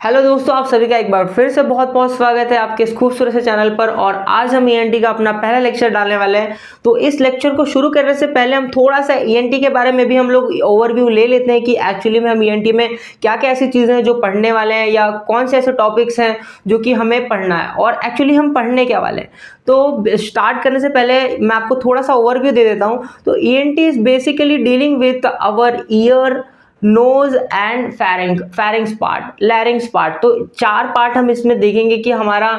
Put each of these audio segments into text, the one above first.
Hello दोस्तों, आप सभी का एक बार फिर से बहुत बहुत स्वागत है आपके इस खूबसूरत से चैनल पर। और आज हम ईएनटी का अपना पहला लेक्चर डालने वाले हैं। तो इस लेक्चर को शुरू करने से पहले हम थोड़ा सा ईएनटी के बारे में भी हम लोग ओवरव्यू ले लेते हैं कि एक्चुअली में हम ईएनटी में क्या क्या ऐसी चीज़ें हैं जो पढ़ने वाले हैं, या कौन से ऐसे टॉपिक्स हैं जो कि हमें पढ़ना है और एक्चुअली हम पढ़ने क्या वाले हैं। तो स्टार्ट करने से पहले मैं आपको थोड़ा सा ओवरव्यू दे देता हूँ। तो ENT is basically dealing with our ear, nose and pharynx part, larynx part. तो चार पार्ट हम इसमें देखेंगे कि हमारा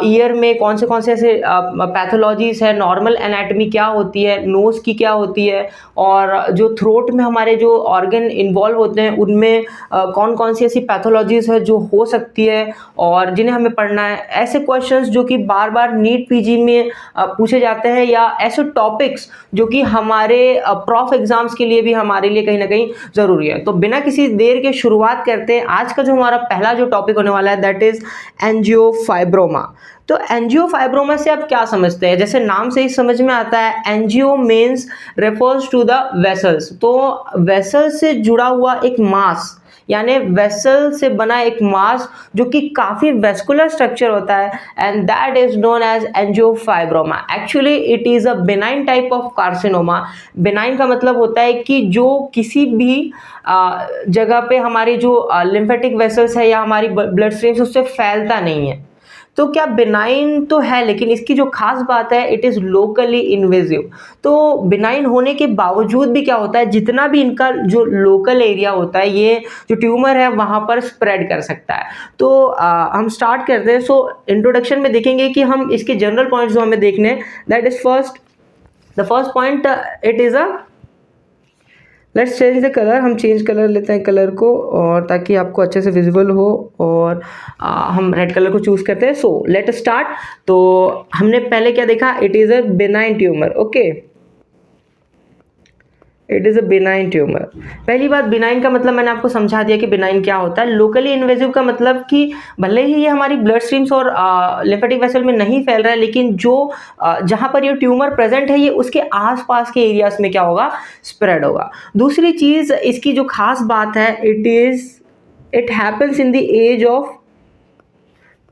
ईयर में कौन से ऐसे पैथोलॉजीज है, नॉर्मल एनाटॉमी क्या होती है, नोज की क्या होती है, और जो थ्रोट में हमारे जो ऑर्गन इन्वॉल्व होते हैं उनमें कौन कौन सी ऐसी पैथोलॉजीज है जो हो सकती है और जिन्हें हमें पढ़ना है। ऐसे क्वेश्चंस जो कि बार बार नीट पीजी में पूछे जाते हैं, या ऐसे टॉपिक्स जो कि हमारे प्रॉफ एग्जाम्स के लिए भी हमारे लिए कहीं ना कहीं जरूरी है। तो बिना किसी देर के शुरुआत करते हैं। आज का जो हमारा पहला जो टॉपिक होने वाला है दैट इज एंजियोफाइब्रोमा। तो एंजियोफाइब्रोमा से आप क्या समझते हैं? जैसे नाम से ही समझ में आता है, angio means refers to the vessels. तो वेसल से जुड़ा हुआ एक मास, यानी वेसल से बना एक मास जो कि काफी वेस्कुलर स्ट्रक्चर होता है, and that is known as angiofibroma. Actually it is a benign type of carcinoma. Benign का मतलब होता है कि जो किसी भी जगह पे हमारी जो लिम्फेटिक वेसल्स है या हमारी ब्लड स्ट्रीम्स उससे फैलता नहीं है। तो क्या बिनाइन तो है, लेकिन इसकी जो खास बात है इट इज लोकली इन्वेजिव। तो बिनाइन होने के बावजूद भी क्या होता है, जितना भी इनका जो लोकल एरिया होता है, ये जो ट्यूमर है वहां पर स्प्रेड कर सकता है। तो हम स्टार्ट करते हैं। सो इंट्रोडक्शन में देखेंगे कि हम इसके जनरल पॉइंट्स जो हमें देखने हैं, that is the first point it is a let's change the colour. हम चेंज कलर लेते हैं कलर को, और ताकि आपको अच्छे से विजिबल हो, और हम रेड कलर को चूज करते हैं। So let start. तो हमने पहले क्या देखा, it is a benign tumour. Okay, it is a benign tumour. पहली बात, बिनाइन का मतलब मैंने आपको समझा दिया कि बिनाइन क्या होता है। लोकली इन्वेजिव का मतलब कि भले ही ये हमारी ब्लड स्ट्रीम्स और लिम्फेटिक वेसल में नहीं फैल रहा है, लेकिन जो जहां पर ये ट्यूमर प्रेजेंट है ये उसके आसपास के एरियाज में क्या होगा, स्प्रेड होगा। दूसरी चीज इसकी जो खास बात है, it happens in the age of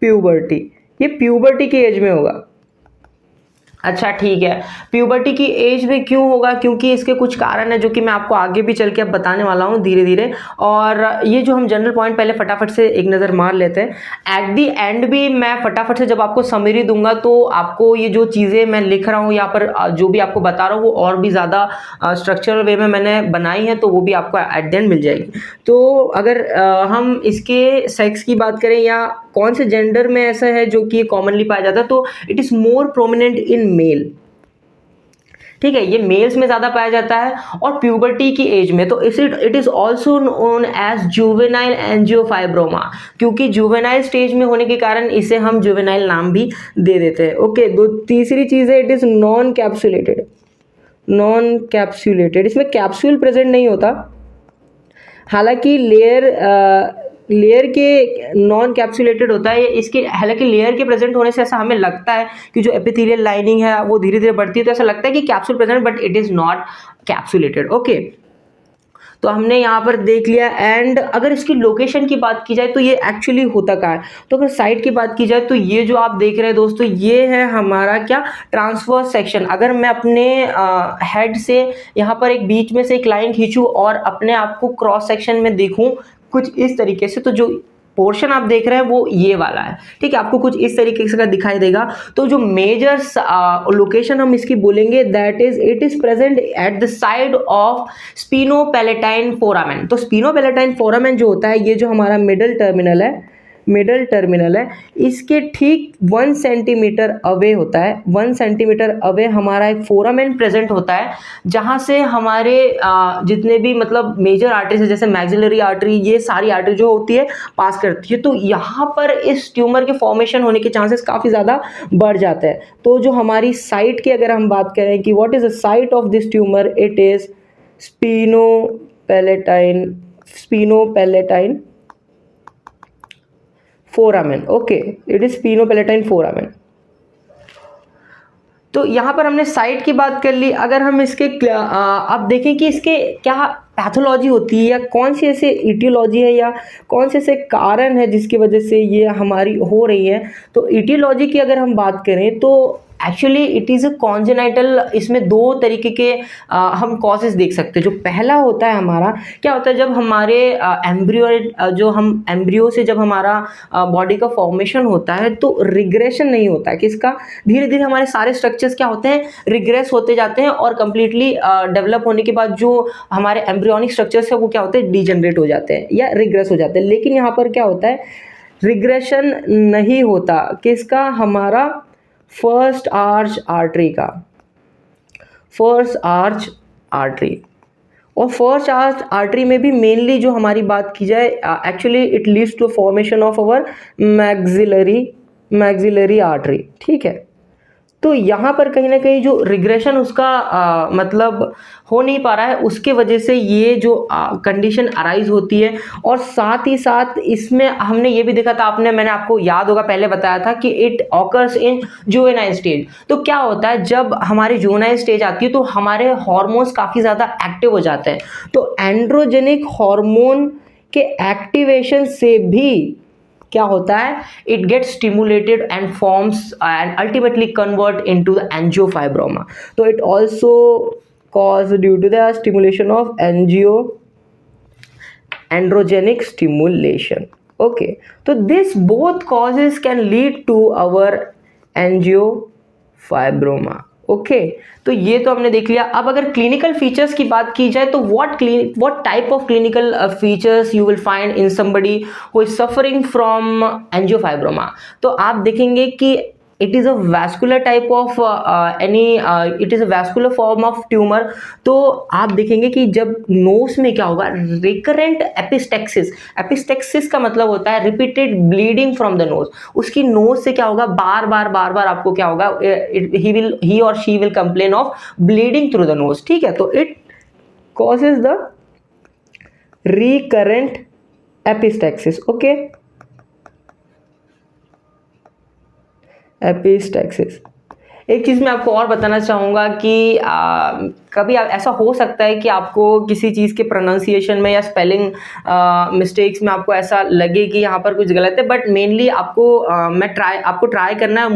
puberty. ये प्यूबर्टी की एज में होगा। अच्छा ठीक है, प्यूबर्टी की एज में क्यों होगा? क्योंकि इसके कुछ कारण है जो कि मैं आपको आगे भी चल के अब बताने वाला हूँ धीरे धीरे। और ये जो हम जनरल पॉइंट पहले फटाफट से एक नज़र मार लेते हैं। एट दी एंड भी मैं फटाफट से जब आपको समरी दूंगा तो आपको ये जो चीज़ें मैं लिख रहा हूँ यहाँ पर, जो भी आपको बता रहा हूँ वो और भी ज़्यादा स्ट्रक्चरल वे में मैंने बनाई है, तो वो भी आपको एट द एंड मिल जाएगी। तो अगर हम इसके सेक्स की बात करें या कौन से जेंडर में ऐसा है जो कि कॉमनली पाया जाता है, तो it is more prominent in male. ठीक है, ये मेल्स में ज्यादा पाया जाता है और प्यूबर्टी की एज में। तो it is also known as juvenile angiofibroma, क्योंकि जुवेनाइल स्टेज में होने के कारण इसे हम जुवेनाइल नाम भी दे देते हैं। ओके, तीसरी चीज है, it is non capsulated. Non capsulated, इसमें कैप्सूल प्रेजेंट नहीं होता। हालांकि लेयर के नॉन कैप्सुलेटेड होता है इसके। हालांकि लेयर के प्रेजेंट होने से ऐसा हमें लगता है कि जो एपिथेलियल लाइनिंग है वो धीरे धीरे बढ़ती है, तो ऐसा लगता है कि capsule present, but it is not capsulated. Okay, तो हमने यहाँ पर देख लिया। एंड अगर इसकी लोकेशन की बात की जाए तो ये एक्चुअली होता कहाँ है, तो अगर साइड की बात की जाए तो ये जो आप देख रहे हैं दोस्तों, ये है हमारा क्या, ट्रांसवर्स सेक्शन। अगर मैं अपने हेड से यहाँ पर एक बीच में से एक लाइन खींचूं और अपने आप को क्रॉस सेक्शन में देखूं कुछ इस तरीके से, तो जो पोर्शन आप देख रहे हैं वो ये वाला है। ठीक है, आपको कुछ इस तरीके से दिखाई देगा। तो जो मेजर लोकेशन हम इसकी बोलेंगे, that is it is present at the side of sphenopalatine foramen. तो स्पिनोपैलेटाइन फोरामेन जो होता है, ये जो हमारा मिडल टर्मिनल है, इसके ठीक 1 सेंटीमीटर अवे होता है। 1 सेंटीमीटर अवे हमारा एक फोरामेन प्रेजेंट होता है, जहां से हमारे जितने भी मतलब मेजर आर्टरीज है, जैसे मैक्सिलरी आर्टरी, ये सारी आर्टरी जो होती है पास करती है। तो यहाँ पर इस ट्यूमर के फॉर्मेशन होने के चांसेस काफ़ी ज़्यादा बढ़ जाते हैं। तो जो हमारी साइट की अगर हम बात करें कि what is the site of this tumour, it is sphenopalatine foramen. Okay, it is spinopalatine foramen. तो यहाँ पर हमने साइट की बात कर ली। अगर हम इसके अब देखें कि इसके क्या पैथोलॉजी होती है या कौन सी ऐसे इटियोलॉजी है या कौन से ऐसे कारण है जिसकी वजह से ये हमारी हो रही है। तो इटियोलॉजी की अगर हम बात करें तो actually it is a congenital. इसमें दो तरीके के हम कॉजेज देख सकते हैं। जो पहला होता है हमारा, क्या होता है जब हमारे एम्ब्रियो जो हम एम्ब्रियो से जब हमारा बॉडी का फॉर्मेशन होता है तो रिग्रेशन नहीं होता है किसका, धीरे धीरे हमारे सारे स्ट्रक्चर्स क्या होते हैं, रिग्रेस होते जाते हैं और कंप्लीटली डेवलप होने के बाद जो हमारे एम्ब्रियोनिक स्ट्रक्चर्स है वो क्या होते हैं, डीजनरेट हो जाते हैं या रिग्रेस हो जाते हैं। लेकिन यहाँ पर क्या होता है, रिग्रेशन नहीं होता किसका, हमारा फर्स्ट आर्च आर्टरी का, फर्स्ट आर्च आर्टरी। और फर्स्ट आर्च आर्टरी में भी मेनली जो हमारी बात की जाए, actually it leads to formation of our maxillary artery. ठीक है, तो यहाँ पर कहीं ना कहीं जो रिग्रेशन उसका मतलब हो नहीं पा रहा है, उसके वजह से ये जो कंडीशन अराइज होती है। और साथ ही साथ इसमें हमने ये भी देखा था, मैंने आपको याद होगा पहले बताया था कि it occurs in juvenile stage. तो क्या होता है जब हमारी जुवेनाइल स्टेज आती है तो हमारे हार्मोन्स काफ़ी ज़्यादा एक्टिव हो जाते हैं। तो एंड्रोजेनिक हार्मोन के एक्टिवेशन से भी क्या होता है, it get stimulated and forms and ultimately convert into the angiofibroma. तो it also cause due to the stimulation of androgenic stimulation. Okay, तो this both causes can lead to our angiofibroma. Okay, तो ये तो हमने देख लिया। अब अगर क्लिनिकल फीचर्स की बात की जाए तो what type of clinical features you will find in somebody who is suffering from angiofibroma. तो आप देखेंगे कि it is a vascular type of it is a vascular form of tumour. तो आप देखेंगे कि जब नोज में क्या होगा, रिकरेंट एपिस्टेक्सिस। एपिस्टेक्सिस का मतलब होता है repeated bleeding from the nose. उसकी नोज से क्या होगा, बार बार आपको क्या होगा, ही और she will complain of bleeding through the nose. ठीक है, तो it causes the recurrent epistaxis. Okay, epistaxis. एक चीज़ मैं आपको और बताना चाहूँगा कि कभी ऐसा हो सकता है कि आपको किसी चीज़ के प्रोनाउंसिएशन में या स्पेलिंग मिस्टेक्स में आपको ऐसा लगे कि यहाँ पर कुछ गलत है, बट मेनली आपको आपको ट्राई करना है।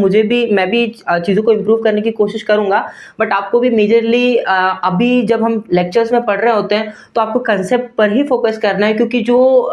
मैं भी चीज़ों को इम्प्रूव करने की कोशिश करूँगा, बट आपको भी मेजरली अभी जब हम लेक्चर्स में पढ़ रहे होते हैं तो आपको कंसेप्ट पर ही फोकस करना है, क्योंकि जो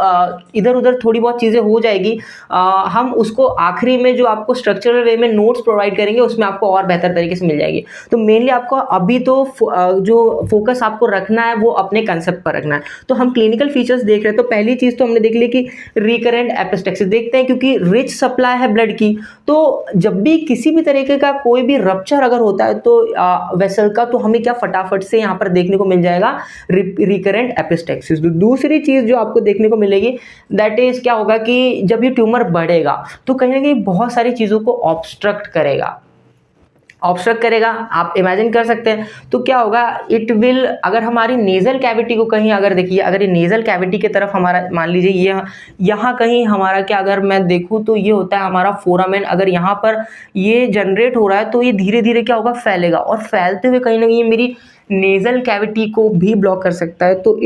इधर उधर थोड़ी बहुत चीज़ें हो जाएगी, हम उसको आखिरी में जो आपको स्ट्रक्चरल वे में नोट्स प्रोवाइड करेंगे उसमें आपको और बेहतर तरीके से मिल जाएगी। तो मेनली आपको अभी तो जो फोकस आपको रखना है वो अपने कंसेप्ट पर रखना है। तो हम क्लिनिकल फीचर्स देख रहे हैं। तो पहली चीज़ तो हमने देख ली कि रिकरेंट एपिस्टेक्सिस देखते हैं, क्योंकि रिच सप्लाई है ब्लड की। तो जब भी किसी भी तरीके का कोई भी रप्चर अगर होता है तो वेसल का, तो हमें क्या फटाफट से यहाँ पर देखने को मिल जाएगा रिकरेंट एपिस्टेक्सिस। दूसरी चीज़ जो आपको देखने को मिलेगी दैट इज क्या होगा कि जब ये ट्यूमर बढ़ेगा तो कहीं ना कहीं बहुत सारी चीज़ों को ऑब्स्ट्रक्ट करेगा। आप इमेजिन कर सकते हैं। तो क्या होगा, इट विल, अगर हमारी नेजल कैविटी को कहीं अगर देखिए, अगर ये नेजल कैविटी की तरफ हमारा मान लीजिए ये यहाँ कहीं हमारा क्या, अगर मैं देखूँ तो ये होता है हमारा फोरामेन। अगर यहाँ पर ये जनरेट हो रहा है तो ये धीरे धीरे क्या होगा, फैलेगा, और फैलते हुए कहीं ना कहीं मेरी नेजल कैविटी को भी ब्लॉक कर सकता है। तो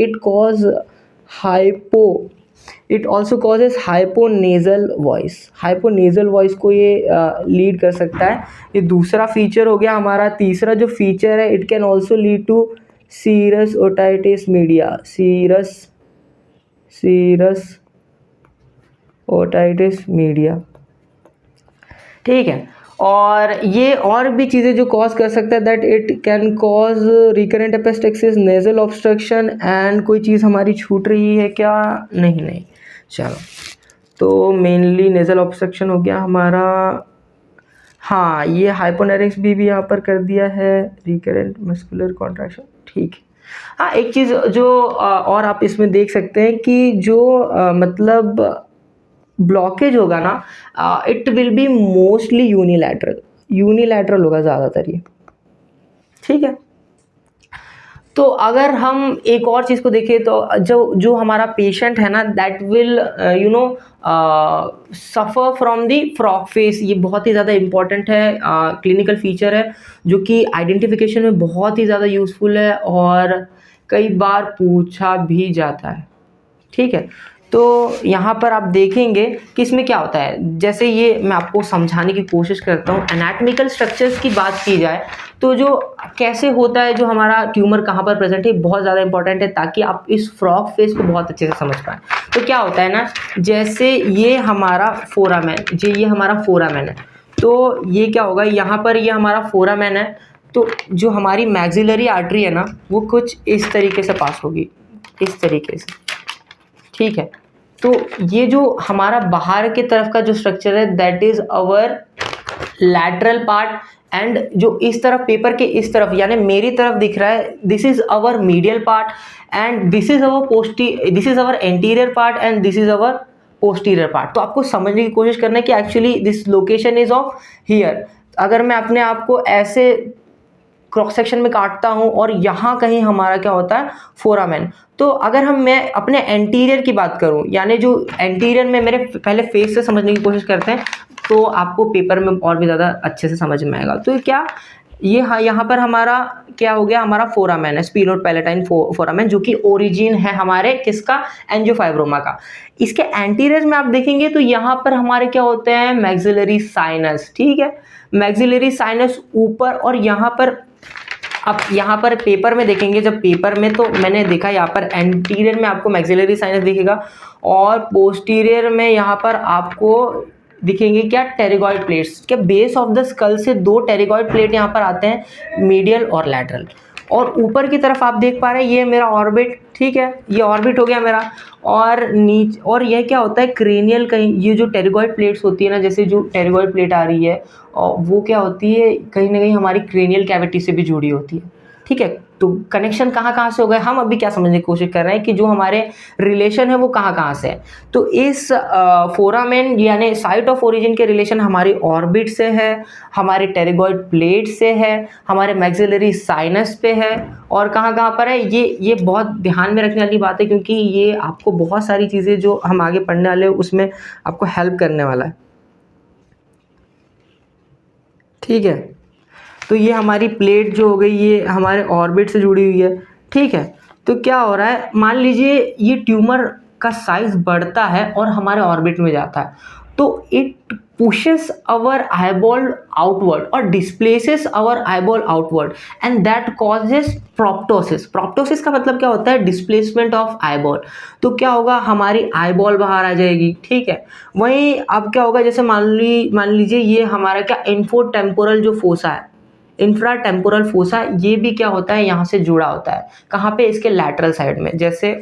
इट ऑल्सो कॉजेज हाइपोनेजल वॉइस को ये लीड कर सकता है। ये दूसरा फीचर हो गया हमारा। तीसरा जो फीचर है, it can also lead to serous otitis media, serous otitis media. ठीक है, और ये और भी चीज़ें जो कॉज कर सकता है, that it can cause recurrent epistaxis, nasal obstruction and कोई चीज़ हमारी छूट रही है क्या, नहीं, चलो। तो मेनली नेजल ऑब्स्ट्रक्शन हो गया हमारा। हाँ, ये हाइपोनेरिक्स भी यहाँ पर कर दिया है, रिकरेंट मस्कुलर कॉन्ट्रैक्शन। ठीक है। हाँ, एक चीज़ जो और आप इसमें देख सकते हैं कि जो मतलब ब्लॉकेज होगा ना, it will be mostly unilateral होगा ज़्यादातर ये। ठीक है, तो अगर हम एक और चीज़ को देखें तो जो हमारा पेशेंट है ना, that will suffer from the frog face. ये बहुत ही ज़्यादा इम्पॉर्टेंट है, क्लिनिकल फीचर है जो कि आइडेंटिफिकेशन में बहुत ही ज़्यादा यूज़फुल है और कई बार पूछा भी जाता है। ठीक है, तो यहाँ पर आप देखेंगे कि इसमें क्या होता है। जैसे ये मैं आपको समझाने की कोशिश करता हूँ। एनाटॉमिकल स्ट्रक्चर्स की बात की जाए तो जो कैसे होता है, जो हमारा ट्यूमर कहाँ पर प्रेजेंट है, बहुत ज़्यादा इंपॉर्टेंट है ताकि आप इस फ्रॉग फेस को बहुत अच्छे से समझ पाएँ। तो क्या होता है ना, जैसे ये हमारा फोरामेन, ये हमारा फोरामेन है, तो ये क्या होगा, यहाँ पर ये हमारा फोरामेन है, तो जो हमारी मैक्सिलरी आर्टरी है ना, वो कुछ इस तरीके से पास होगी, इस तरीके से। ठीक है, तो ये जो हमारा बाहर की तरफ का जो स्ट्रक्चर है, that is our lateral part, and जो इस तरफ पेपर के इस तरफ यानी मेरी तरफ दिख रहा है, this is our medial part, and this is our anterior part, and this is our posterior part. तो आपको समझने की कोशिश करना है कि actually this location is of here. अगर मैं अपने आप को ऐसे क्रॉस सेक्शन में काटता हूं और यहाँ कहीं हमारा क्या होता है, फोरामेन। तो अगर मैं अपने एंटीरियर की बात करूं, यानी जो एंटीरियर में मेरे पहले फेस से समझने की कोशिश करते हैं, तो आपको पेपर में और भी ज़्यादा अच्छे से समझ में आएगा। तो क्या ये, हाँ, यहाँ पर हमारा क्या हो गया, हमारा फोरामेन है, स्पीनोपैलेटाइन फोरामेन, जो कि ओरिजिन है हमारे किसका, एंजियोफाइब्रोमा का। इसके एंटीरियर में आप देखेंगे तो यहाँ पर हमारे क्या होते हैं, मैक्सिलरी साइनस। ठीक है, मैक्सिलरी साइनस ऊपर, और यहाँ पर अब यहाँ पर पेपर में देखेंगे, जब पेपर में तो मैंने देखा यहाँ पर एंटीरियर में आपको मैक्सिलरी साइनस दिखेगा, और पोस्टीरियर में यहाँ पर आपको दिखेंगे क्या, टेरिगॉइड प्लेट्स। क्या बेस ऑफ द स्कल से 2 टेरिगॉइड प्लेट यहाँ पर आते हैं, मीडियल और लैटरल। और ऊपर की तरफ आप देख पा रहे हैं, ये मेरा ऑर्बिट। ठीक है, ये ऑर्बिट हो गया मेरा, और नीचे, और यह क्या होता है, क्रेनियल, कहीं ये जो टेरिगॉइड प्लेट्स होती है ना, जैसे जो टेरिगॉइड प्लेट आ रही है, और वो क्या होती है, कहीं ना कहीं हमारी क्रेनियल कैविटी से भी जुड़ी होती है। ठीक है, तो कनेक्शन कहाँ कहाँ से हो गए, हम अभी क्या समझने की कोशिश कर रहे हैं कि जो हमारे रिलेशन है वो कहाँ कहाँ से है। तो इस फोरामेन यानी साइट ऑफ ओरिजिन के रिलेशन हमारी ऑर्बिट से है, हमारे टेरिगॉइड प्लेट से है, हमारे मैक्सिलरी साइनस पे है, और कहाँ कहाँ पर है, ये बहुत ध्यान में रखने वाली बात है, क्योंकि ये आपको बहुत सारी चीज़ें जो हम आगे पढ़ने वाले हैं उसमें आपको हेल्प करने वाला है। ठीक है, तो ये हमारी प्लेट जो हो गई, ये हमारे ऑर्बिट से जुड़ी हुई है। ठीक है, तो क्या हो रहा है, मान लीजिए ये ट्यूमर का साइज बढ़ता है और हमारे ऑर्बिट में जाता है, तो it pushes our eyeball outward और displaces our eyeball outward, and that causes proptosis. Proptosis का मतलब क्या होता है, डिस्प्लेसमेंट ऑफ आईबॉल। तो क्या होगा, हमारी आईबॉल बाहर आ जाएगी। ठीक है, वहीं अब क्या होगा, जैसे मान लीजिए ये हमारा क्या, इन्फोटेम्पोरल जो फोसा है, इंफ्राटेम्पोरल फोसा, ये भी क्या होता है, यहाँ से जुड़ा होता है। कहाँ पे, इसके लैटरल साइड में। जैसे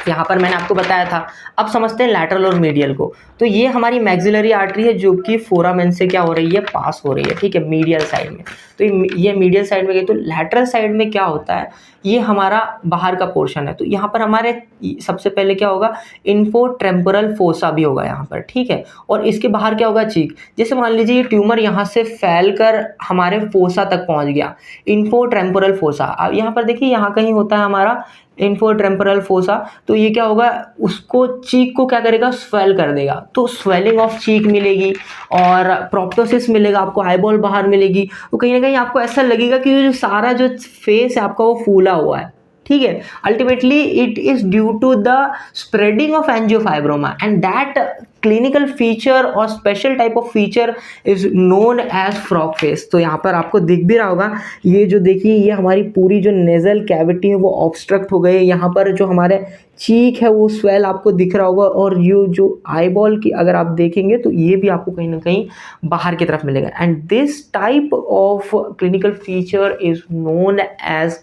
यहाँ पर मैंने आपको बताया था। अब समझते हैं लैटरल और मीडियल को। तो ये हमारी मैक्सिलरी आर्टरी है जो कि फोरामेन से क्या हो रही है, पास हो रही है। ठीक है, मीडियल साइड में। तो ये मीडियल साइड में गई। तो लैटरल साइड में क्या होता है, ये हमारा बाहर का पोर्शन है। तो यहाँ पर हमारे सबसे पहले क्या होगा, इन्फोटेम्पोरल फोसा भी होगा यहाँ पर। ठीक है, और इसके बाहर क्या होगा, चीक। जैसे मान लीजिए ये ट्यूमर यहाँ से फैल कर हमारे फोसा तक पहुँच गया, इन्फोटेम्पोरल फोसा। अब यहाँ पर देखिए, यहाँ कहीं होता है हमारा इन्फोटेम्पोरल फोसा। तो ये क्या होगा, उसको चीक को क्या करेगा, स्वेल कर देगा। तो स्वेलिंग ऑफ चीक मिलेगी और प्रोप्टोसिस मिलेगा, आपको आईबॉल बाहर मिलेगी। तो कहीं ना कहीं आपको ऐसा लगेगा कि जो सारा जो फेस है आपका वो फूला हुआ है। ठीक है, ultimately it is due to the spreading of angiofibroma, and that clinical feature और special type of feature is known as frog face. तो यहाँ पर आपको दिख भी रहा होगा, ये जो देखिए, ये हमारी पूरी जो नेजल कैविटी है वो ऑब्स्ट्रक्ट हो गई। यहाँ पर जो हमारे चीक है वो स्वेल आपको दिख रहा होगा, और ये जो आईबॉल की अगर आप देखेंगे तो ये भी आपको कहीं ना कहीं बाहर की तरफ मिलेगा। And this type of clinical feature is known as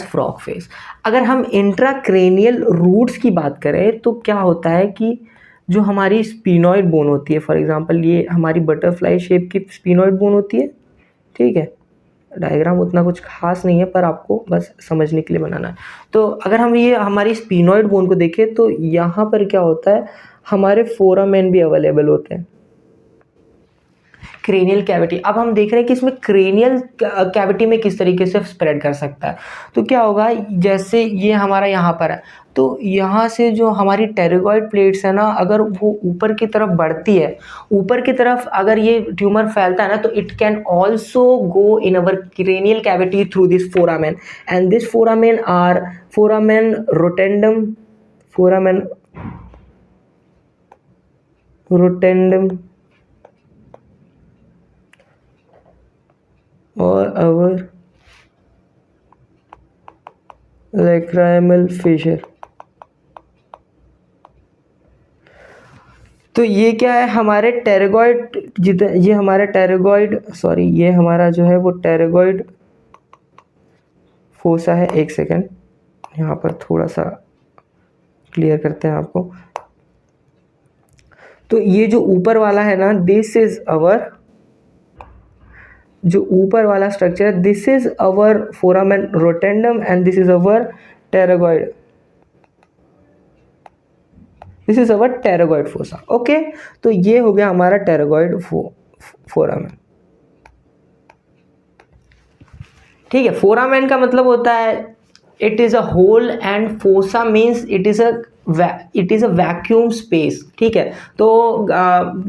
frog face. अगर हम इंट्राक्रेनियल रूट्स की बात करें तो क्या होता है कि जो हमारी स्पीनॉइड बोन होती है, फॉर एग्जांपल ये हमारी बटरफ्लाई शेप की स्पीनॉइड बोन होती है। ठीक है, डायग्राम उतना कुछ खास नहीं है पर आपको बस समझने के लिए बनाना है। तो अगर हम ये हमारी स्पीनॉइड बोन को देखें तो यहाँ पर क्या होता है, हमारे फोरामेन भी अवेलेबल होते हैं। Cranial cavity. अब हम देख रहे हैं कि इसमें क्रेनियल कैविटी में किस तरीके से स्प्रेड कर सकता है। तो क्या होगा, जैसे ये हमारा यहाँ पर है, तो यहाँ से जो हमारी टेरिगॉइड प्लेट्स है ना, अगर वो ऊपर की तरफ बढ़ती है, ऊपर की तरफ अगर ये ट्यूमर फैलता है ना, तो it can also go in our cranial cavity through this foramen, and this foramen are foramen rotundum, foramen rotundum और अवर लैक्राइमल फिशर। तो ये क्या है, हमारे टेरिगॉइड, ये हमारा टेरिगॉइड, सॉरी, ये हमारा जो है वो टेरिगॉइड फोसा है। एक सेकेंड, यहाँ पर थोड़ा सा क्लियर करते हैं आपको। तो ये जो ऊपर वाला है ना, दिस इज अवर, जो ऊपर वाला स्ट्रक्चर है, this is our foramen रोटेंडम and this is our pterygoid, this is our pterygoid fossa. Okay, तो ये हो गया हमारा टेरिगॉइड फोरामेन। ठीक है, फोरामेन का मतलब होता है it is a hole and fossa means it is a vacuum space. ठीक है, तो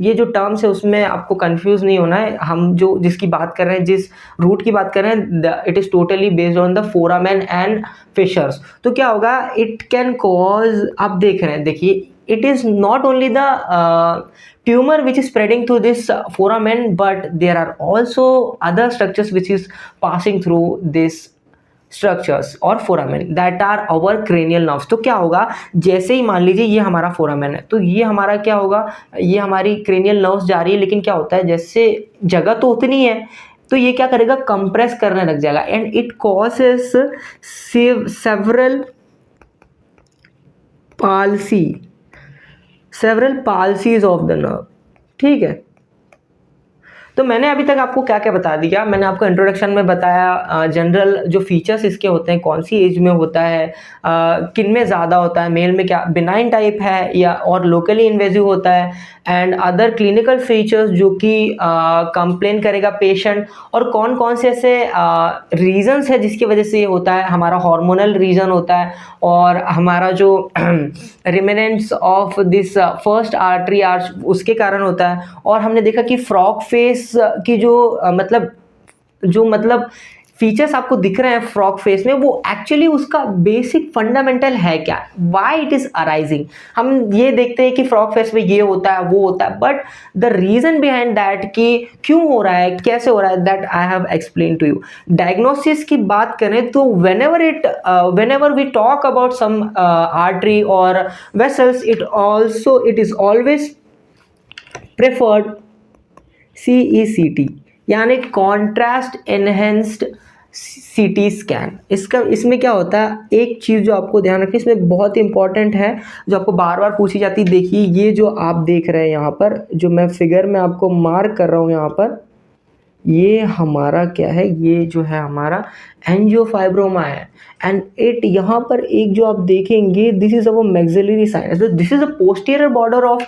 ये जो टर्म्स है उसमें आपको कंफ्यूज नहीं होना है। हम जो जिसकी बात कर रहे हैं, जिस रूट की बात कर रहे हैं, it is totally based on the foramen and fissures. तो क्या होगा, इट कैन कॉज, आप देख रहे हैं, देखिए, it is not only the tumor which is spreading through this foramen, but there are also other structures which is passing through this structures और foramen that are our cranial nerves। तो क्या होगा, जैसे ही मान लीजिए ये हमारा foramen है, तो ये हमारा क्या होगा, ये हमारी cranial nerves जा रही है, लेकिन क्या होता है, जैसे जगह तो उतनी है, तो ये क्या करेगा, कंप्रेस करने लग जाएगा, and it causes several palsies of the nerve. ठीक है, तो मैंने अभी तक आपको क्या क्या बता दिया। मैंने आपको इंट्रोडक्शन में बताया जनरल जो फीचर्स इसके होते हैं, कौन सी एज में होता है, किन में ज़्यादा होता है, मेल में क्या बिनाइन टाइप है या और लोकली इन्वेजिव होता है, एंड अदर क्लिनिकल फीचर्स जो कि कंप्लेन करेगा पेशेंट, और कौन कौन से ऐसे रीजंस है जिसकी वजह से ये होता है। हमारा हार्मोनल रीजन होता है, और हमारा जो remnants of this first artery arch उसके कारण होता है। और हमने देखा कि फ्रॉग फेस की जो मतलब फीचर्स आपको दिख रहे हैं फ्रॉग फेस में, वो एक्चुअली उसका बेसिक फंडामेंटल है क्या, व्हाई इट इज अराइजिंग। हम ये देखते हैं कि फ्रॉग फेस में ये होता है, वो होता है, but the reason behind that कि क्यों हो रहा है, कैसे हो रहा है, that I have explain to you. Diagnosis की बात करें तो whenever we talk about some artery or vessels, it is always preferred CECT, यानी कॉन्ट्रास्ट एनहेंस्ड सीटी स्कैन। इसमें क्या होता है, एक चीज़ जो आपको ध्यान रखनी, इसमें बहुत ही इंपॉर्टेंट है, जो आपको बार बार पूछी जाती है। देखिए, ये जो आप देख रहे हैं यहाँ पर, जो मैं फिगर में आपको मार्क कर रहा हूँ यहाँ पर, ये हमारा क्या है, ये जो है हमारा एंजियोफाइब्रोमा है, एंड इट यहाँ पर एक जो आप देखेंगे, this is our maxillary sinus, this is a posterior border of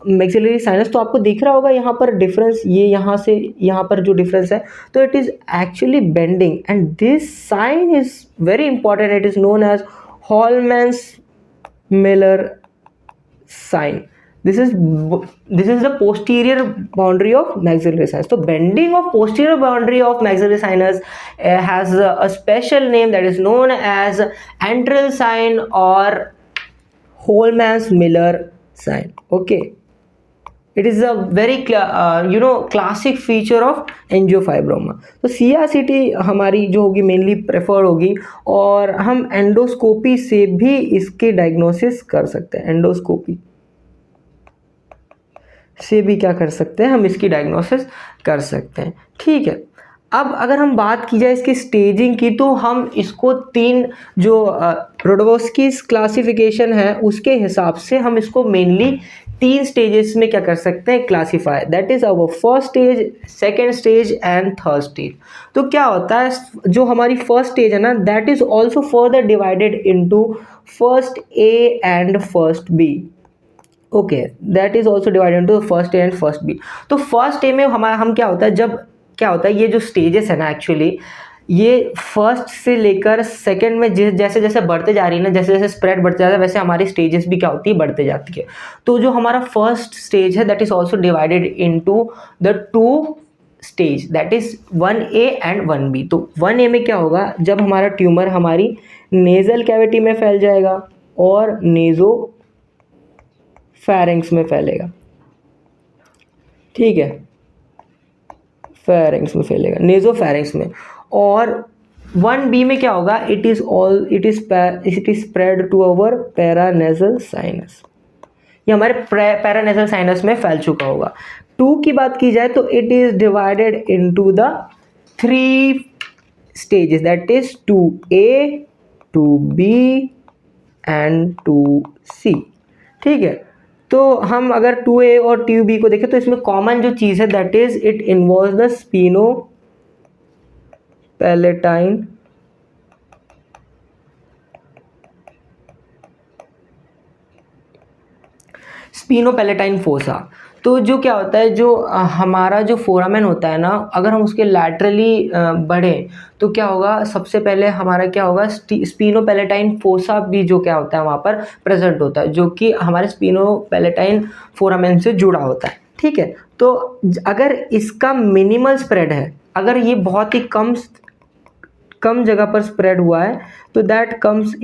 maxillary sinus. तो आपको दिख रहा होगा यहाँ पर डिफरेंस, ये यहाँ से यहाँ पर जो डिफरेंस है, तो it is actually bending, and this sign is very important, it is known as Holman's Miller sign. This is the posterior boundary of maxillary sinus. So bending of posterior boundary of maxillary sinus has a special name that is known as antral sign or Holman's Miller sign. Okay, it is a very classic feature of angiofibroma. तो CRCT हमारी जो होगी mainly prefer होगी, और हम endoscopy से भी इसके डायग्नोसिस कर सकते हैं। एंडोस्कोपी से भी क्या कर सकते हैं, हम इसकी डायग्नोसिस कर सकते हैं। ठीक है, अब अगर हम बात की जाए इसकी स्टेजिंग की, तो हम इसको तीन जो रोडवोस्कीज क्लासिफिकेशन है उसके हिसाब से हम इसको मेनली तीन स्टेजेस में क्या कर सकते हैं, classify. That is our first stage, second stage and third stage. तो क्या होता है, जो हमारी फर्स्ट स्टेज है ना, that is also further divided into first A and first B. Okay, that is also divided into first A and first B. तो first A में हम क्या होता है, जब क्या होता है, ये जो स्टेजेस है ना एक्चुअली, ये फर्स्ट से लेकर सेकंड में जैसे जैसे बढ़ते जा रही है ना, जैसे जैसे स्प्रेड बढ़ते जाता है, वैसे हमारी स्टेजेस भी क्या होती है, बढ़ते जाती है। तो जो हमारा फर्स्ट स्टेज है that is also divided into the two stage, that is 1A and 1B। तो 1A में क्या होगा, जब हमारा ट्यूमर हमारी नेजल कैविटी में फैल जाएगा और नेजो फेरिंग्स में फैलेगा, ठीक है, फेरिंग्स में फैलेगा, नेजो फेरिंग्स में। और 1B में क्या होगा, it is spread to our paranasal sinus, ये हमारे पैरानेजल साइनस में फैल चुका होगा। 2 की बात की जाए तो it is divided into the 3 stages, that is 2A 2B and 2C, ठीक है। तो हम अगर 2A और 2B को देखें तो इसमें कॉमन जो चीज़ है that is it involve the spheno palatine sphenopalatine fossa. तो जो क्या होता है, जो हमारा जो फोरामेन होता है ना, अगर हम उसके लैटरली बढ़ें तो क्या होगा, सबसे पहले हमारा क्या होगा, स्पीनोपैलेटाइन फोसा भी जो क्या होता है वहाँ पर प्रेजेंट होता है, जो कि हमारे स्पीनोपैलेटाइन फोरामेन से जुड़ा होता है, ठीक है। तो अगर इसका मिनिमल स्प्रेड है, अगर ये बहुत ही कम जगह पर स्प्रेड हुआ है, तो that comes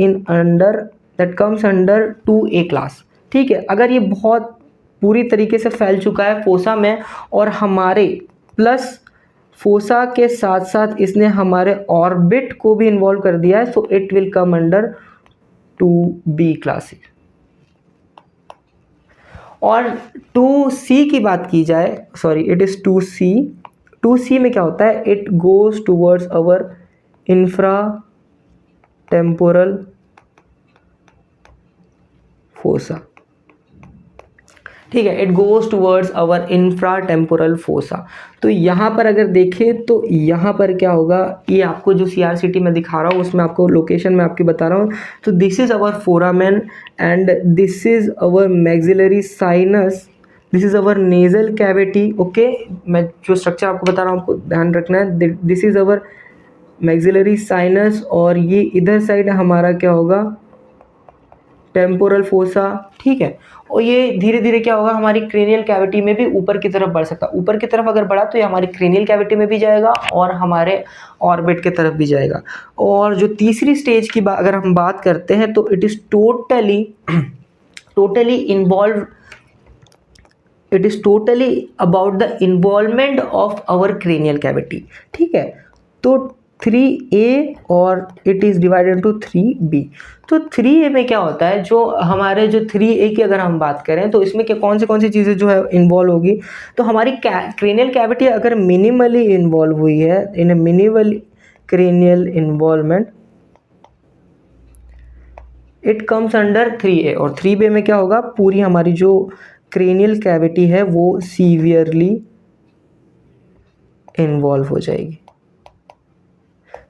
under 2A class, ठीक है। अगर ये बहुत पूरी तरीके से फैल चुका है फोसा में, और हमारे प्लस फोसा के साथ साथ इसने हमारे ऑर्बिट को भी इन्वॉल्व कर दिया है, so it will come under 2B class. और 2C की बात की जाए, सॉरी इट इज 2C में क्या होता है, it goes towards our infra temporal fossa, ठीक है, it goes towards our infra temporal fossa. तो यहाँ पर अगर देखें तो यहाँ पर क्या होगा, ये आपको जो CRCT में दिखा रहा हूँ उसमें आपको लोकेशन में आपकी बता रहा हूँ। तो this is our foramen and this is our maxillary sinus, this is our nasal cavity, okay. मैं जो स्ट्रक्चर आपको बता रहा हूँ आपको ध्यान रखना है, this is our maxillary sinus, और ये इधर साइड हमारा क्या होगा, टेम्पोरल फोसा, ठीक है। और ये धीरे धीरे क्या होगा, हमारी क्रेनियल कैविटी में भी ऊपर की तरफ बढ़ सकता है। ऊपर की तरफ अगर बढ़ा तो ये हमारी क्रेनियल कैविटी में भी जाएगा और हमारे ऑर्बिट की तरफ भी जाएगा। और जो तीसरी स्टेज की अगर हम बात करते हैं तो it is totally about the involvement of our cranial cavity, ठीक है। तो 3A और it is divided into 3B। तो 3A में क्या होता है, जो हमारे जो 3A की अगर हम बात करें तो इसमें क्या कौन सी चीज़ें जो है इन्वॉल्व होगी, तो हमारी क्रेनियल कैविटी अगर मिनिमली इन्वॉल्व हुई है, in a minimal cranial involvement, it comes under 3A। और 3B में क्या होगा, पूरी हमारी जो क्रेनियल कैविटी है वो सीवियरली इन्वॉल्व हो जाएगी,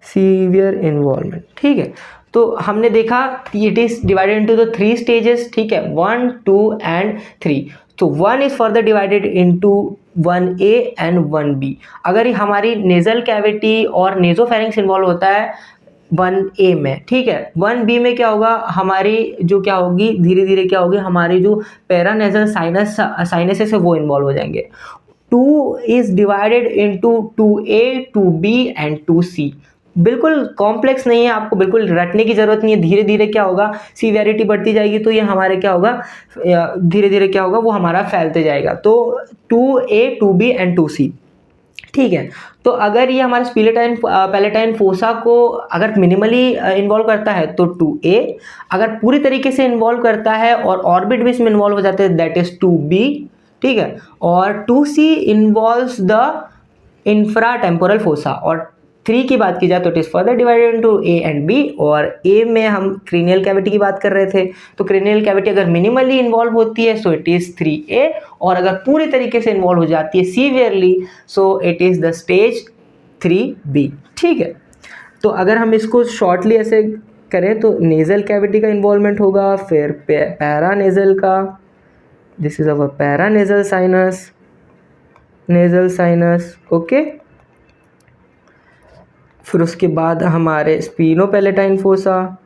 सीवियर इन्वॉल्वमेंट, ठीक है। तो हमने देखा it is divided into the 3 stages, ठीक है, 1 2 एंड 3। तो 1 is further divided into 1A and 1B। अगर हमारी नेजल कैविटी और नेजोफेरिंक्स इन्वॉल्व होता है 1A में, ठीक है, 1B में क्या होगा, हमारी जो क्या होगी, धीरे धीरे क्या होगी, हमारी जो पैरानेजल साइनसेस है वो इन्वॉल्व हो जाएंगे। 2 is divided into 2A 2B and 2C। बिल्कुल कॉम्प्लेक्स नहीं है, आपको बिल्कुल रटने की जरूरत नहीं है। धीरे धीरे क्या होगा, सीवियरिटी बढ़ती जाएगी तो ये हमारे क्या होगा, धीरे धीरे क्या होगा, वो हमारा फैलते जाएगा। तो 2A 2B एंड 2C, ठीक है। तो अगर ये हमारे पैलेटाइन फोसा को अगर मिनिमली इन्वॉल्व करता है तो 2A, अगर पूरी तरीके से इन्वॉल्व करता है और ऑर्बिट भी इसमें इन्वॉल्व हो जाते हैं दैट इज 2B, ठीक है। और 2C involves the infra temporal fossa. और 3 की बात की जाए तो it is further divided into A and B। और A में हम क्रेनियल कैविटी की बात कर रहे थे, तो क्रेनियल कैविटी अगर मिनिमली इन्वॉल्व होती है सो इट इज 3A, और अगर पूरी तरीके से इन्वॉल्व हो जाती है severely so it is the stage 3B, ठीक है। तो अगर हम इसको शॉर्टली ऐसे करें तो नेजल कैविटी का इन्वॉल्वमेंट होगा, फिर पैरानेजल का, this is our paranasal sinus, nasal sinus, okay. फिर उसके बाद हमारे स्पीनोपैलेटाइन फोसा,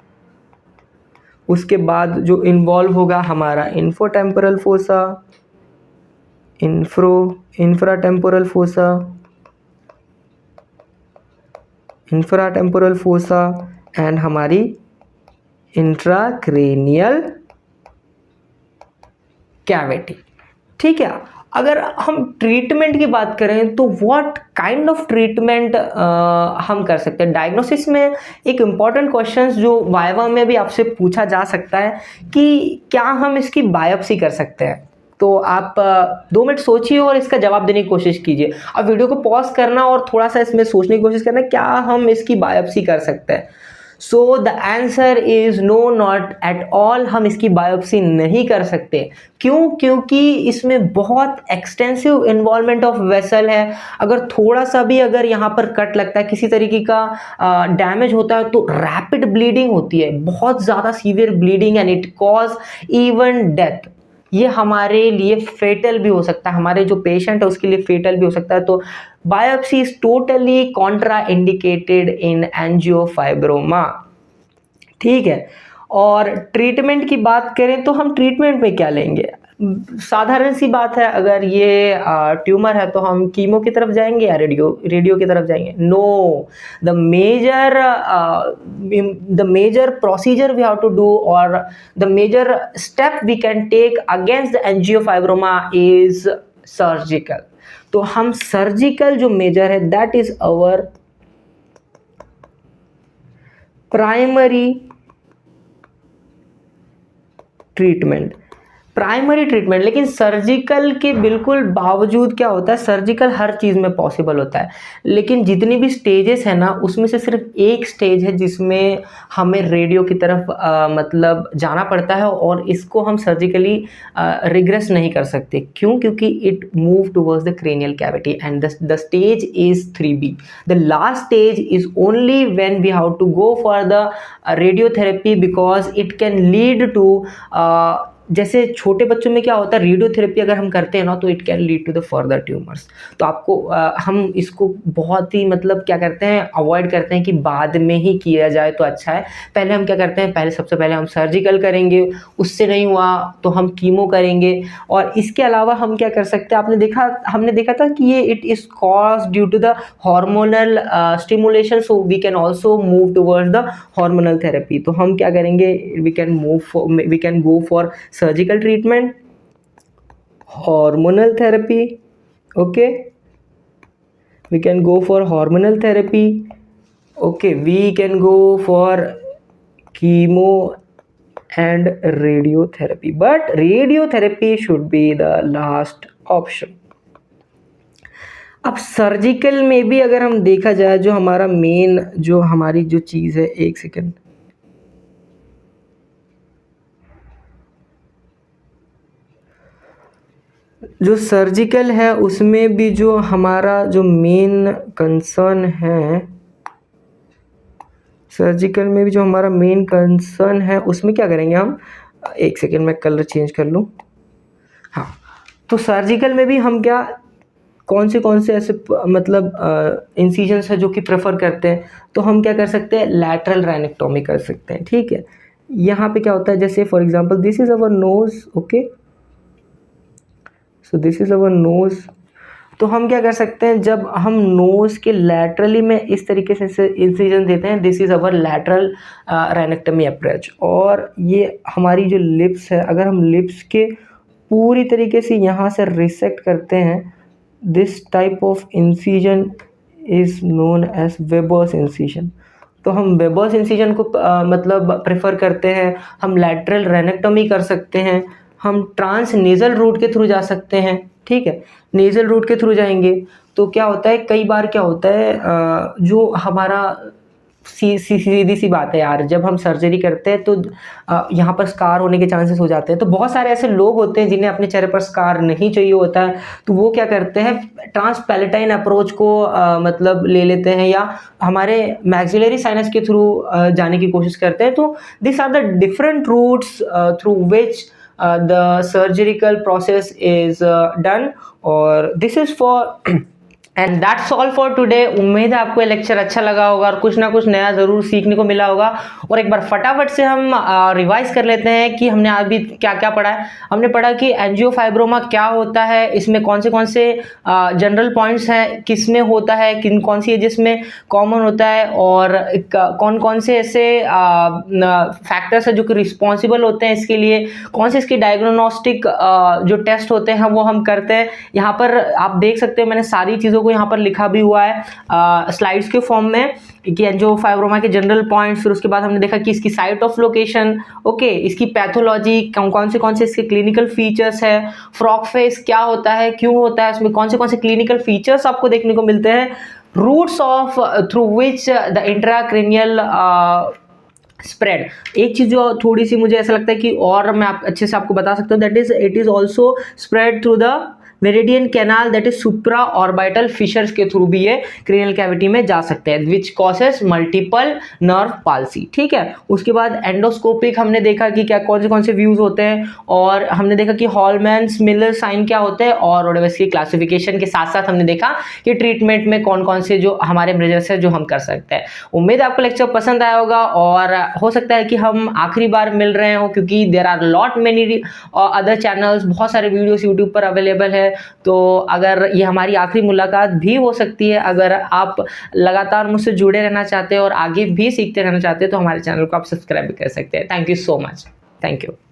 उसके बाद जो इन्वॉल्व होगा हमारा इन्फोटेम्पोरल फोसा, इंफ्राटेम्पोरल फोसा, इंफ्राटेम्पोरल फोसा एंड हमारी इंट्राक्रेनियल कैविटी, ठीक है। अगर हम ट्रीटमेंट की बात करें तो व्हाट काइंड ऑफ ट्रीटमेंट हम कर सकते हैं। डायग्नोसिस में एक इम्पॉर्टेंट क्वेश्चन जो वाइवा में भी आपसे पूछा जा सकता है कि क्या हम इसकी बायोप्सी कर सकते हैं। तो आप 2 मिनट सोचिए और इसका जवाब देने की कोशिश कीजिए। अब वीडियो को पॉज करना और थोड़ा सा इसमें सोचने की कोशिश करना, क्या हम इसकी बायोप्सी कर सकते हैं। So the answer is no, not at all. हम इसकी बायोप्सी नहीं कर सकते। क्यों? क्योंकि इसमें बहुत एक्सटेंसिव इन्वॉल्वमेंट ऑफ वेसल है। अगर थोड़ा सा भी अगर यहाँ पर कट लगता है, किसी तरीके का डैमेज होता है तो रैपिड ब्लीडिंग होती है, बहुत ज़्यादा severe bleeding and it cause even death. ये हमारे लिए फेटल भी हो सकता है, हमारे जो पेशेंट है उसके लिए फेटल भी हो सकता है। तो biopsy is totally contraindicated in angiofibroma, ठीक है। और ट्रीटमेंट की बात करें तो हम ट्रीटमेंट में क्या लेंगे? साधारण सी बात है, अगर ये ट्यूमर है तो हम कीमो की तरफ जाएंगे या रेडियो की तरफ जाएंगे? No, the major procedure we have to do और the major step we can take against the angiofibroma is surgical. तो हम सर्जिकल जो मेजर है that is our primary treatment, लेकिन सर्जिकल के बिल्कुल बावजूद क्या होता है, सर्जिकल हर चीज़ में पॉसिबल होता है, लेकिन जितनी भी स्टेजेस है ना उसमें से सिर्फ एक स्टेज है जिसमें हमें रेडियो की तरफ मतलब जाना पड़ता है और इसको हम सर्जिकली रिग्रेस नहीं कर सकते। क्यों? क्योंकि it move towards the cranial cavity and the stage is 3B। The last stage is only when we have to go for the radiotherapy because it can lead to जैसे छोटे बच्चों में क्या होता है, रेडियोथेरेपी अगर हम करते हैं ना तो it can lead to the further tumours. तो आपको हम इसको बहुत ही मतलब क्या करते हैं, अवॉइड करते हैं कि बाद में ही किया जाए तो अच्छा है। पहले हम क्या करते हैं, सबसे पहले हम सर्जिकल करेंगे, उससे नहीं हुआ तो हम कीमो करेंगे। और इसके अलावा हम क्या कर सकते हैं, हमने देखा था कि ये it is cause due to the hormonal stimulation, so we can also move towards the hormonal therapy. तो हम क्या करेंगे, we can go for surgical treatment, hormonal therapy, okay, we can go for hormonal therapy, okay, we can go for chemo and radiotherapy, but radiotherapy should be the last option। अब surgical में भी अगर हम देखा जाए, जो हमारा main जो हमारी जो चीज़ है, एक सेकेंड, जो सर्जिकल है उसमें भी जो हमारा जो मेन कंसर्न है, सर्जिकल में भी जो हमारा मेन कंसर्न है उसमें क्या करेंगे हम, एक सेकेंड मैं कलर चेंज कर लूँ। हाँ, तो सर्जिकल में भी हम क्या कौन से ऐसे मतलब इंसिजन्स है जो कि प्रेफर करते हैं, तो हम क्या कर सकते हैं, लैटरल राइनेक्टोमी कर सकते हैं, ठीक है। यहाँ पे क्या होता है, जैसे for example this is our knows, okay, so this is our knows. तो हम क्या कर सकते हैं, जब हम नोज के लैटरली में इस तरीके से इंसिजन देते हैं, this is our lateral rhinectomy approach. और ये हमारी जो लिप्स है, अगर हम लिप्स के पूरी तरीके से यहाँ से रिसेक्ट करते हैं, this type of incision is known as Weber's incision. तो हम वेबर्स इंसिजन को मतलब प्रेफर करते हैं। हम लैटरल राइनेक्टोमी कर सकते हैं, हम ट्रांस नेज़ल रूट के थ्रू जा सकते हैं, ठीक है, नेज़ल रूट के थ्रू जाएंगे तो क्या होता है, कई बार क्या होता है जो हमारा सीधी सी बात है यार, जब हम सर्जरी करते हैं तो यहाँ पर स्कार होने के चांसेस हो जाते हैं। तो बहुत सारे ऐसे लोग होते हैं जिन्हें अपने चेहरे पर स्कार नहीं चाहिए होता है, तो वो क्या करते हैं, ट्रांसपैलेटाइन अप्रोच को मतलब ले लेते हैं या हमारे मैक्सिलरी साइनस के थ्रू जाने की कोशिश करते हैं। तो this are the different routes through which the surgical process is done, or this is for and that's all for today. उम्मीद है आपको ये लेक्चर अच्छा लगा होगा और कुछ ना कुछ नया ज़रूर सीखने को मिला होगा। और एक बार फटाफट से हम रिवाइज कर लेते हैं कि हमने अभी क्या क्या पढ़ा है। हमने पढ़ा कि एंजियोफाइब्रोमा क्या होता है, इसमें कौन से जनरल पॉइंट्स हैं, किस में होता है, कौन सी एजेस में कॉमन होता है, और कौन से ऐसे फैक्टर्स है जो कि रिस्पॉन्सिबल होते हैं इसके लिए, कौन से इसके डायग्नोस्टिक जो टेस्ट होते हैं वो हम करते हैं। यहाँ पर आप देख सकते हैं मैंने सारी चीज़ों को यहाँ पर लिखा भी हुआ है स्लाइड्स के फॉर्म में कि एंजियोफाइब्रोमा के जनरल पॉइंट्स, फिर उसके बाद हमने देखा कि इसकी साइट ऑफ लोकेशन, ओके, इसकी पैथोलॉजी, कौन से इसके क्लिनिकल फीचर्स है, फ्रॉग फेस क्या होता है, क्यों होता है, उसमें कौन से क्लिनिकल फीचर्स आपको देखने को मिलते हैं, routes of through which the intracranial spread. एक चीज जो थोड़ी सी मुझे ऐसा लगता है कि और मैं अच्छे से आपको बता सकता हूँ, that is it is also spread through the meridian canal, that is supra orbital fissures के थ्रू भी ये क्रेनियल कैविटी में जा सकते हैं, which causes multiple nerve palsy. ठीक है, उसके बाद एंडोस्कोपिक हमने देखा कि क्या कौन से व्यूज होते हैं, और हमने देखा कि हॉलमैन्स मिलर साइन क्या होते हैं, और ओडेवेस की क्लासिफिकेशन के साथ साथ हमने देखा कि ट्रीटमेंट में कौन से जो हमारे मेजर्स है जो हम कर सकते हैं। उम्मीद है आपको लेक्चर पसंद आया होगा, और हो सकता है कि हम आखिरी बार मिल रहे हो क्योंकि there are lot many other channels, बहुत सारे वीडियोस यूट्यूब पर अवेलेबल है। तो अगर ये हमारी आखिरी मुलाकात भी हो सकती है, अगर आप लगातार मुझसे जुड़े रहना चाहते हैं और आगे भी सीखते रहना चाहते हैं तो हमारे चैनल को आप सब्सक्राइब भी कर सकते हैं। Thank you so much. Thank you.